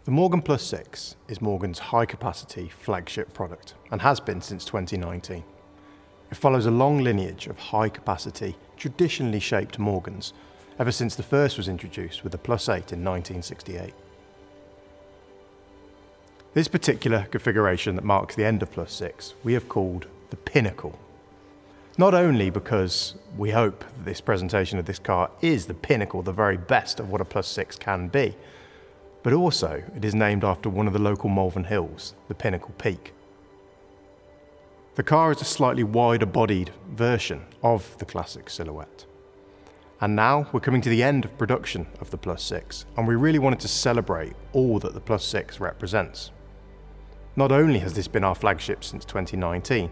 The Morgan Plus Six is Morgan's high-capacity flagship product and has been since 2019. It follows a long lineage of high-capacity, traditionally shaped Morgans, ever since the first was introduced with the Plus 8 in 1968. This particular configuration that marks the end of Plus 6 we have called the Pinnacle. Not only because we hope that this presentation of this car is the pinnacle, the very best of what a Plus 6 can be, but also it is named after one of the local Malvern Hills, the Pinnacle Peak. The car is a slightly wider bodied version of the classic silhouette. And now we're coming to the end of production of the Plus 6, and we really wanted to celebrate all that the Plus 6 represents. Not only has this been our flagship since 2019,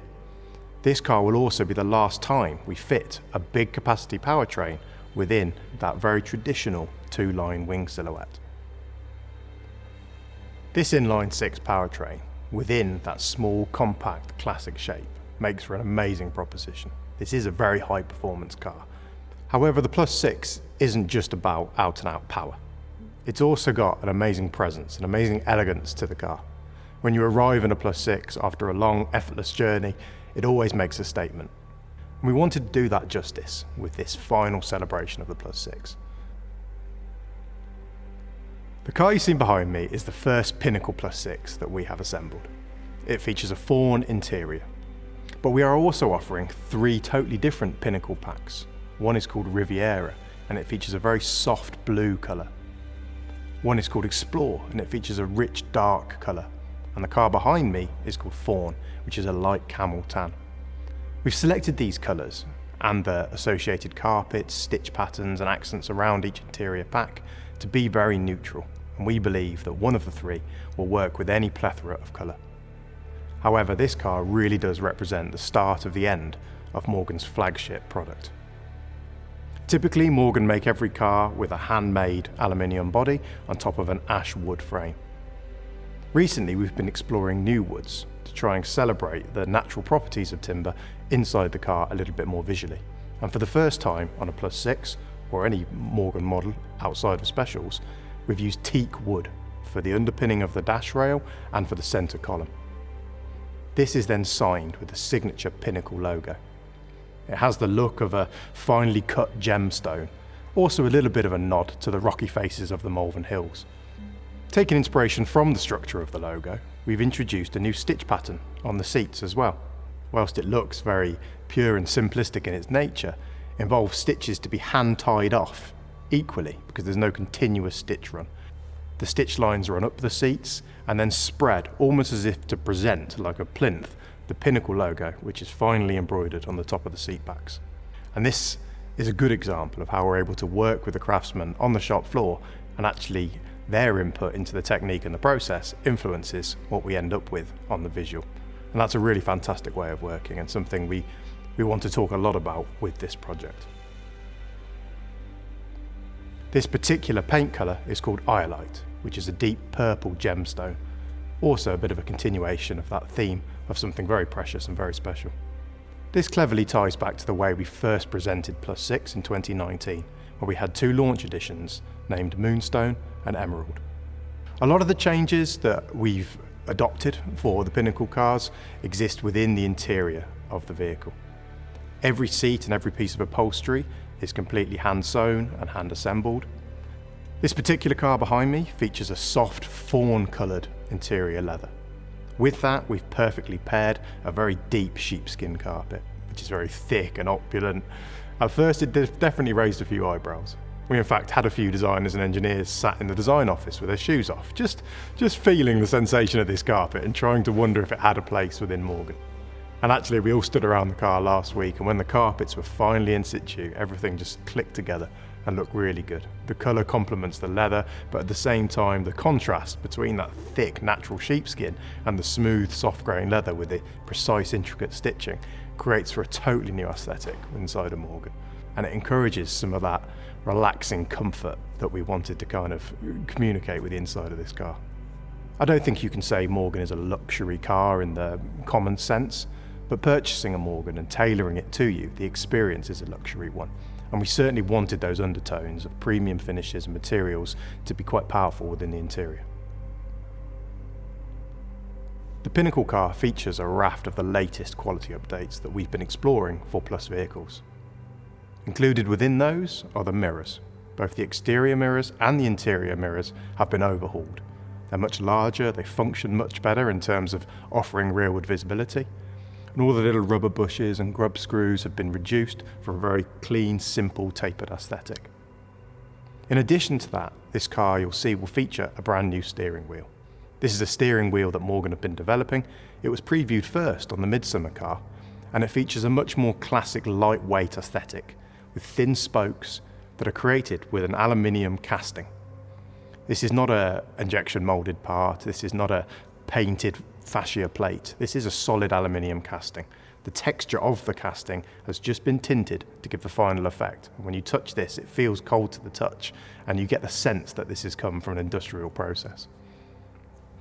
this car will also be the last time we fit a big capacity powertrain within that very traditional two-line wing silhouette. This inline 6 powertrain within that small, compact, classic shape makes for an amazing proposition. This is a very high performance car. However, the Plus 6 isn't just about out and out power. It's also got an amazing presence, an amazing elegance to the car. When you arrive in a Plus 6 after a long, effortless journey, it always makes a statement. And we wanted to do that justice with this final celebration of the Plus 6. The car you've seen behind me is the first Pinnacle Plus 6 that we have assembled. It features a fawn interior, but we are also offering 3 totally different Pinnacle packs. One is called Riviera, and it features a very soft blue colour. One is called Explore, and it features a rich dark colour. And the car behind me is called Fawn, which is a light camel tan. We've selected these colours and the associated carpets, stitch patterns and accents around each interior pack to be very neutral, and we believe that one of the 3 will work with any plethora of colour. However, this car really does represent the start of the end of Morgan's flagship product. Typically, Morgan make every car with a handmade aluminium body on top of an ash wood frame. Recently, we've been exploring new woods to try and celebrate the natural properties of timber inside the car a little bit more visually. And for the first time on a Plus 6 or any Morgan model outside of specials, we've used teak wood for the underpinning of the dash rail and for the centre column. This is then signed with the signature Pinnacle logo. It has the look of a finely cut gemstone, also a little bit of a nod to the rocky faces of the Malvern Hills. Taking inspiration from the structure of the logo, we've introduced a new stitch pattern on the seats as well. Whilst it looks very pure and simplistic in its nature, it involves stitches to be hand tied off equally because there's no continuous stitch run. The stitch lines run up the seats and then spread almost as if to present like a plinth the Pinnacle logo, which is finely embroidered on the top of the seat backs. And this is a good example of how we're able to work with the craftsmen on the shop floor, and actually their input into the technique and the process influences what we end up with on the visual. And that's a really fantastic way of working and something we want to talk a lot about with this project. This particular paint colour is called Iolite, which is a deep purple gemstone. Also a bit of a continuation of that theme of something very precious and very special. This cleverly ties back to the way we first presented Plus 6 in 2019, where we had 2 launch editions named Moonstone and Emerald. A lot of the changes that we've adopted for the Pinnacle cars exist within the interior of the vehicle. Every seat and every piece of upholstery is completely hand sewn and hand assembled. This particular car behind me features a soft fawn coloured interior leather. With that, we've perfectly paired a very deep sheepskin carpet, which is very thick and opulent. At first, it definitely raised a few eyebrows. We in fact had a few designers and engineers sat in the design office with their shoes off, just feeling the sensation of this carpet and trying to wonder if it had a place within Morgan. And actually, we all stood around the car last week, and when the carpets were finally in situ, everything just clicked together and looked really good. The colour complements the leather, but at the same time, the contrast between that thick, natural sheepskin and the smooth, soft-grain leather with the precise, intricate stitching creates for a totally new aesthetic inside a Morgan. And it encourages some of that relaxing comfort that we wanted to kind of communicate with the inside of this car. I don't think you can say Morgan is a luxury car in the common sense, but purchasing a Morgan and tailoring it to you, the experience is a luxury one. And we certainly wanted those undertones of premium finishes and materials to be quite powerful within the interior. The Pinnacle car features a raft of the latest quality updates that we've been exploring for Plus vehicles. Included within those are the mirrors. Both the exterior mirrors and the interior mirrors have been overhauled. They're much larger, they function much better in terms of offering rearward visibility, and all the little rubber bushes and grub screws have been reduced for a very clean, simple, tapered aesthetic. In addition to that, this car you'll see will feature a brand new steering wheel. This is a steering wheel that Morgan have been developing. It was previewed first on the Midsummer car, and it features a much more classic lightweight aesthetic with thin spokes that are created with an aluminium casting. This is not an injection molded part, this is not a painted fascia plate, this is a solid aluminium casting. The texture of the casting has just been tinted to give the final effect. When you touch this, it feels cold to the touch, and you get the sense that this has come from an industrial process.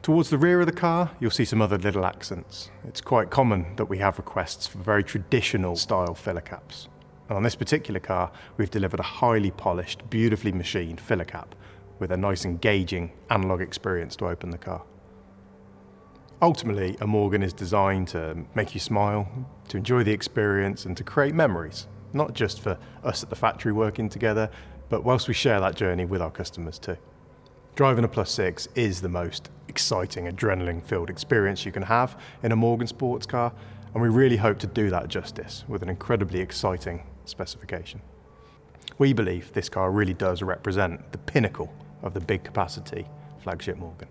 Towards the rear of the car, you'll see some other little accents. It's quite common that we have requests for very traditional style filler caps. And on this particular car, we've delivered a highly polished, beautifully machined filler cap with a nice engaging analog experience to open the car. Ultimately, a Morgan is designed to make you smile, to enjoy the experience and to create memories, not just for us at the factory working together, but whilst we share that journey with our customers too. Driving a Plus 6 is the most exciting, adrenaline-filled experience you can have in a Morgan sports car, and we really hope to do that justice with an incredibly exciting specification. We believe this car really does represent the pinnacle of the big capacity flagship Morgan.